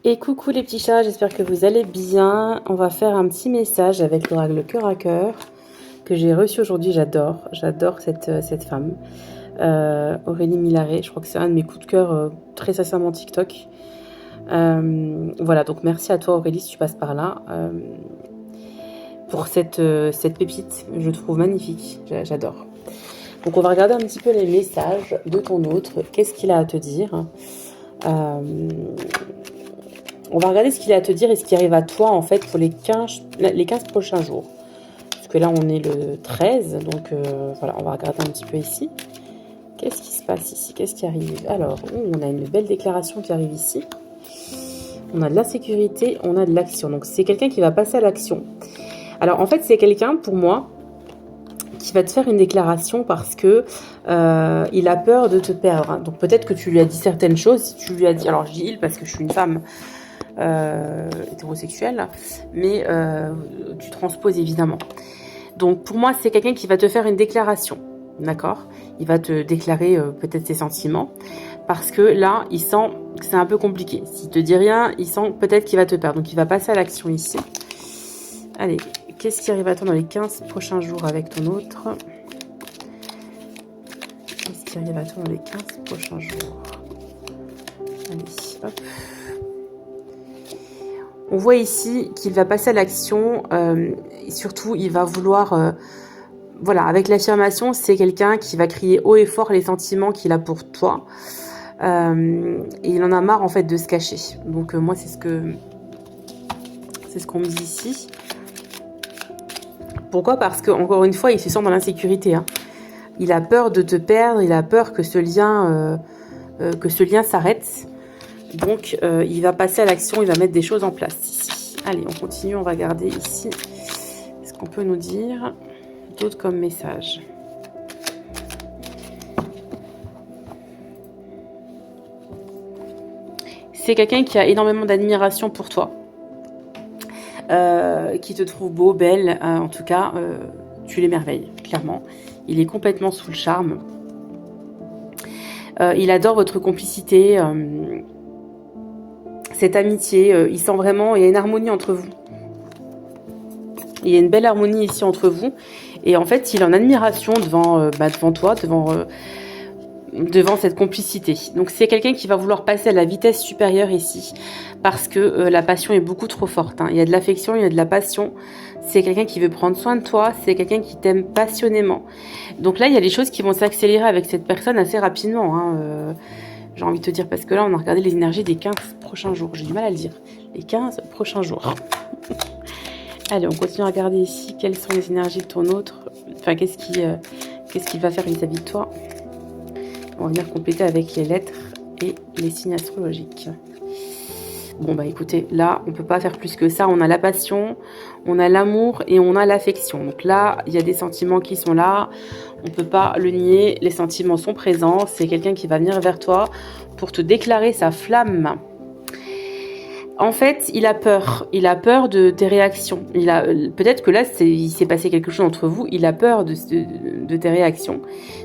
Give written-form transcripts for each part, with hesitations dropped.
Et coucou les petits chats, j'espère que vous allez bien. On va faire un petit message avec l'oracle cœur à cœur que j'ai reçu aujourd'hui. J'adore cette femme. Aurélie Milaré, je crois que c'est un de mes coups de cœur très sincèrement TikTok. Voilà, donc merci à toi Aurélie si tu passes par là. Pour cette pépite, je trouve magnifique, j'adore. Donc on va regarder un petit peu les messages de ton autre. Qu'est-ce qu'il a à te dire? On va regarder ce qu'il a à te dire et ce qui arrive à toi en fait pour les 15 prochains jours. Parce que là on est le 13, donc voilà, on va regarder un petit peu ici. Qu'est-ce qui se passe ici? Qu'est-ce qui arrive? Alors, on a une belle déclaration qui arrive ici. On a de la sécurité, on a de l'action. Donc c'est quelqu'un qui va passer à l'action. Alors en fait c'est quelqu'un pour moi qui va te faire une déclaration parce que il a peur de te perdre. Hein. Donc peut-être que tu lui as dit certaines choses. Si tu lui as dit, alors je dis il parce que je suis une femme hétérosexuelle, mais tu transposes évidemment. Donc pour moi c'est quelqu'un qui va te faire une déclaration, d'accord? Il va te déclarer peut-être ses sentiments parce que là il sent que c'est un peu compliqué. S'il te dit rien, il sent peut-être qu'il va te perdre. Donc il va passer à l'action ici. Allez, qu'est-ce qui arrive à toi dans les 15 prochains jours avec ton autre? Qu'est-ce qui arrive à toi dans les 15 prochains jours? Allez, hop. On voit ici qu'il va passer à l'action. Et surtout, il va vouloir... voilà, avec l'affirmation, c'est quelqu'un qui va crier haut et fort les sentiments qu'il a pour toi. Et il en a marre, en fait, de se cacher. Donc, moi, c'est ce qu'on me dit ici. Pourquoi? Parce que encore une fois, il se sent dans l'insécurité. Hein. Il a peur de te perdre, il a peur que ce lien s'arrête. Donc, il va passer à l'action, il va mettre des choses en place ici. Allez, on continue, on va regarder ici ce qu'on peut nous dire d'autre comme message. C'est quelqu'un qui a énormément d'admiration pour toi. Qui te trouve beau, belle, en tout cas, tu l'émerveilles, clairement. Il est complètement sous le charme. Il adore votre complicité, cette amitié. Il sent vraiment, il y a une harmonie entre vous. Il y a une belle harmonie ici entre vous. Et en fait, il est en admiration devant toi, devant cette complicité. Donc c'est quelqu'un qui va vouloir passer à la vitesse supérieure ici parce que la passion est beaucoup trop forte. Hein. Il y a de l'affection, il y a de la passion. C'est quelqu'un qui veut prendre soin de toi, c'est quelqu'un qui t'aime passionnément. Donc là, il y a des choses qui vont s'accélérer avec cette personne assez rapidement. Hein. J'ai envie de te dire parce que là, on a regardé les énergies des 15 prochains jours. J'ai du mal à le dire. Les 15 prochains jours. Allez, on continue à regarder ici quelles sont les énergies de ton autre. Enfin, qu'est-ce qu'il va faire vis-à-vis de toi. On va venir compléter avec les lettres et les signes astrologiques. Bon, bah écoutez, là, on peut pas faire plus que ça. On a la passion, on a l'amour et on a l'affection. Donc là, il y a des sentiments qui sont là. On peut pas le nier. Les sentiments sont présents. C'est quelqu'un qui va venir vers toi pour te déclarer sa flamme. En fait, il a peur. Il a peur de tes réactions. Peut-être que là, il s'est passé quelque chose entre vous. Il a peur de tes réactions.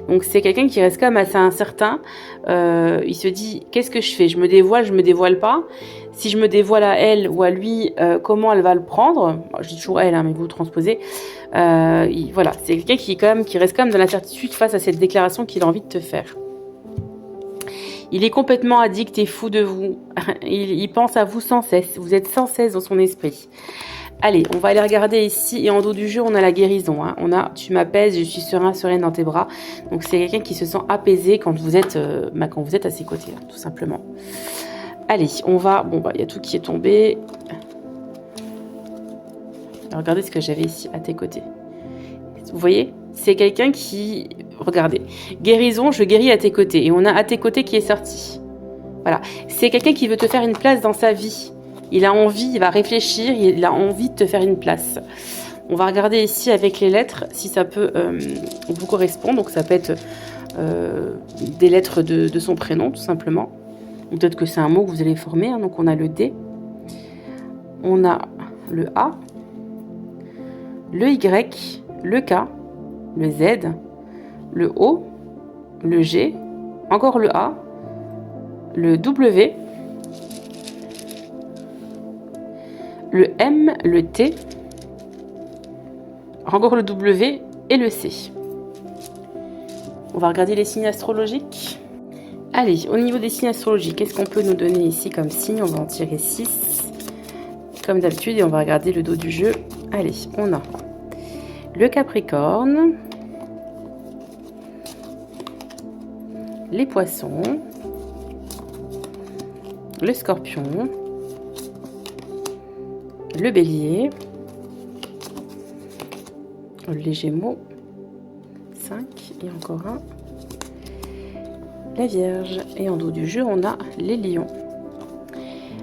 Donc, c'est quelqu'un qui reste quand même assez incertain. Il se dit, qu'est-ce que je fais? Je me dévoile pas. Si je me dévoile à elle ou à lui, comment elle va le prendre? Je dis toujours elle, hein, mais vous transposez. Voilà, c'est quelqu'un qui reste quand même dans l'incertitude face à cette déclaration qu'il a envie de te faire. Il est complètement addict et fou de vous. Il pense à vous sans cesse. Vous êtes sans cesse dans son esprit. Allez, on va aller regarder ici. Et en dos du jeu, on a la guérison. Hein. On a « Tu m'apaises, je suis sereine dans tes bras ». Donc, c'est quelqu'un qui se sent apaisé quand vous êtes à ses côtés, hein, tout simplement. Allez, on va... Bon, bah, il y a tout qui est tombé. Regardez ce que j'avais ici, à tes côtés. Vous voyez? C'est quelqu'un qui... Regardez. Guérison, je guéris à tes côtés. Et on a à tes côtés qui est sorti. Voilà. C'est quelqu'un qui veut te faire une place dans sa vie. Il a envie, il va réfléchir, il a envie de te faire une place. On va regarder ici avec les lettres si ça peut vous correspondre. Donc ça peut être des lettres de son prénom, tout simplement. Peut-être que c'est un mot que vous allez former. Hein. Donc on a le D. On a le A. Le Y. Le K. Le Z. Le O, le G, encore le A, le W, le M, le T, encore le W et le C. On va regarder les signes astrologiques. Allez, au niveau des signes astrologiques, qu'est-ce qu'on peut nous donner ici comme signe? On va en tirer 6, comme d'habitude, et on va regarder le dos du jeu. Allez, on a le Capricorne, les Poissons, le Scorpion, le Bélier, les Gémeaux, 5 et encore un, la Vierge. Et en dos du jeu, on a les Lions.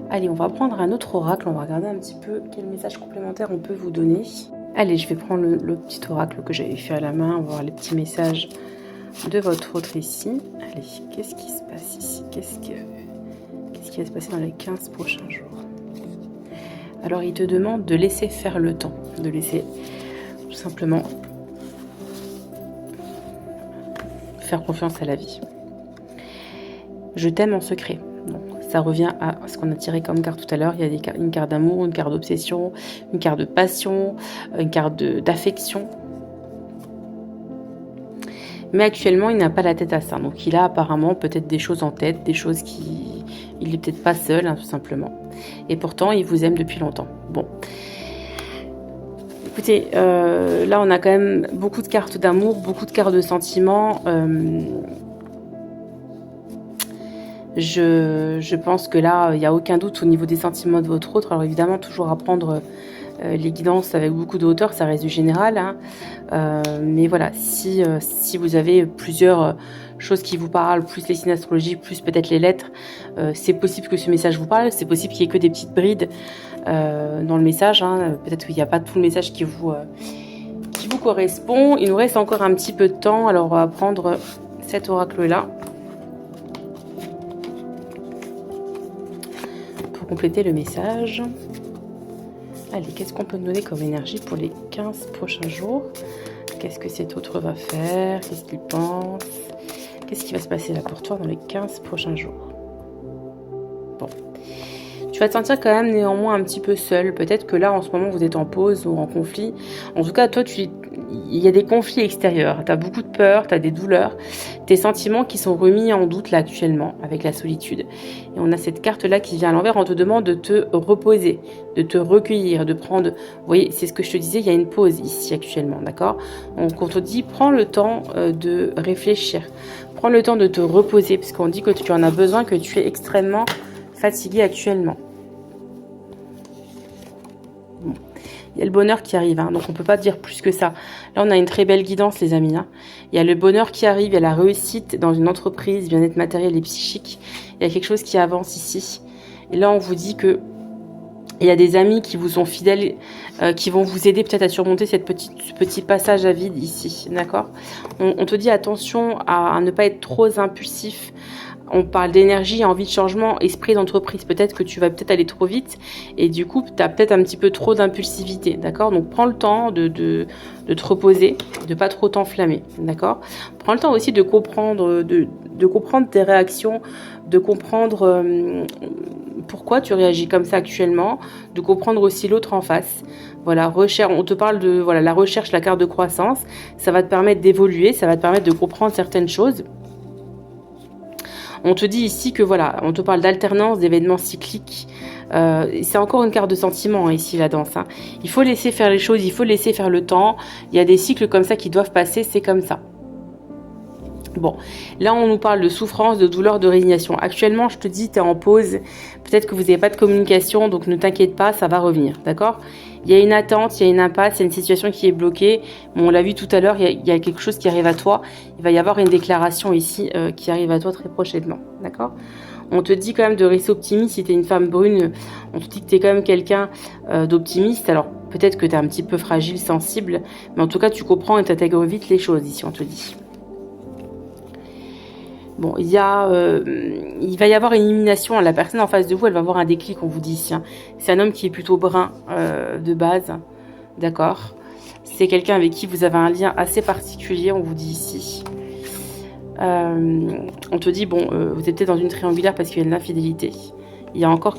Allez, on va prendre un autre oracle. On va regarder un petit peu quel message complémentaire on peut vous donner. Allez, je vais prendre le petit oracle que j'avais fait à la main. On va voir les petits messages de votre autre ici. Allez, qu'est-ce qui se passe ici? Qu'est-ce qui va se passer dans les 15 prochains jours? Alors, il te demande de laisser faire le temps. De laisser tout simplement faire confiance à la vie. Je t'aime en secret. Donc, ça revient à ce qu'on a tiré comme carte tout à l'heure. Il y a une carte d'amour, une carte d'obsession, une carte de passion, une carte d'affection. Mais actuellement, il n'a pas la tête à ça. Donc, il a apparemment peut-être des choses en tête, des choses qui... Il n'est peut-être pas seul, hein, tout simplement. Et pourtant, il vous aime depuis longtemps. Bon. Écoutez, là, on a quand même beaucoup de cartes d'amour, beaucoup de cartes de sentiments. Je pense que là, il n'y a aucun doute au niveau des sentiments de votre autre. Alors évidemment, toujours à prendre les guidances avec beaucoup de hauteur, ça reste du général. Hein. Mais voilà, si vous avez plusieurs choses qui vous parlent, plus les signes astrologiques, plus peut-être les lettres, c'est possible que ce message vous parle. C'est possible qu'il n'y ait que des petites brides dans le message. Hein. Peut-être qu'il n'y a pas tout le message qui vous correspond. Il nous reste encore un petit peu de temps. Alors on va prendre cet oracle-là. Compléter le message. Allez, qu'est-ce qu'on peut nous donner comme énergie pour les 15 prochains jours? Qu'est-ce que cet autre va faire? Qu'est-ce qu'il pense? Qu'est-ce qui va se passer là pour toi dans les 15 prochains jours? Bon. Tu vas te sentir quand même néanmoins un petit peu seul. Peut-être que là, en ce moment, vous êtes en pause ou en conflit. En tout cas, toi, il y a des conflits extérieurs. Tu as beaucoup de peur, tu as des douleurs. Tes sentiments qui sont remis en doute là actuellement avec la solitude. Et on a cette carte-là qui vient à l'envers. On te demande de te reposer, de te recueillir, de prendre... Vous voyez, c'est ce que je te disais, il y a une pause ici actuellement, d'accord? Donc, on te dit, prends le temps de réfléchir. Prends le temps de te reposer, parce qu'on dit que tu en as besoin, que tu es extrêmement fatigué actuellement. Bon. Il y a le bonheur qui arrive, hein, donc on ne peut pas dire plus que ça. Là, on a une très belle guidance, les amis. Hein. Il y a le bonheur qui arrive, il y a la réussite dans une entreprise, bien-être matériel et psychique. Il y a quelque chose qui avance ici. Et là, on vous dit que il y a des amis qui vous sont fidèles, qui vont vous aider peut-être à surmonter ce petit passage à vide ici, d'accord? On te dit attention à ne pas être trop impulsif. On parle d'énergie, envie de changement, esprit d'entreprise. Peut-être que tu vas peut-être aller trop vite et du coup, tu as peut-être un petit peu trop d'impulsivité, d'accord? Donc, prends le temps de te reposer, de pas trop t'enflammer, d'accord? Prends le temps aussi de comprendre, de comprendre tes réactions, de comprendre pourquoi tu réagis comme ça actuellement, de comprendre aussi l'autre en face. Voilà, on te parle de la recherche, la carte de croissance. Ça va te permettre d'évoluer, ça va te permettre de comprendre certaines choses. On te dit ici que voilà, on te parle d'alternance, d'événements cycliques. C'est encore une carte de sentiment hein, ici, la danse. Hein. Il faut laisser faire les choses, il faut laisser faire le temps. Il y a des cycles comme ça qui doivent passer, c'est comme ça. Bon, là on nous parle de souffrance, de douleur, de résignation. Actuellement, je te dis, tu es en pause. Peut-être que vous n'avez pas de communication, donc ne t'inquiète pas, ça va revenir, d'accord? Il y a une attente, il y a une impasse, il y a une situation qui est bloquée. Bon, on l'a vu tout à l'heure, il y a quelque chose qui arrive à toi. Il va y avoir une déclaration ici qui arrive à toi très prochainement, d'accord? On te dit quand même de rester optimiste. Si tu es une femme brune, on te dit que tu es quand même quelqu'un d'optimiste. Alors, peut-être que tu es un petit peu fragile, sensible, mais en tout cas, tu comprends et tu intègres vite les choses ici, on te dit. Bon, il va y avoir une élimination. La personne en face de vous, elle va avoir un déclic, on vous dit ici. Hein. C'est un homme qui est plutôt brun de base, d'accord? C'est quelqu'un avec qui vous avez un lien assez particulier, on vous dit ici. On te dit, bon, vous êtes peut-être dans une triangulaire parce qu'il y a de l'infidélité. Il y a encore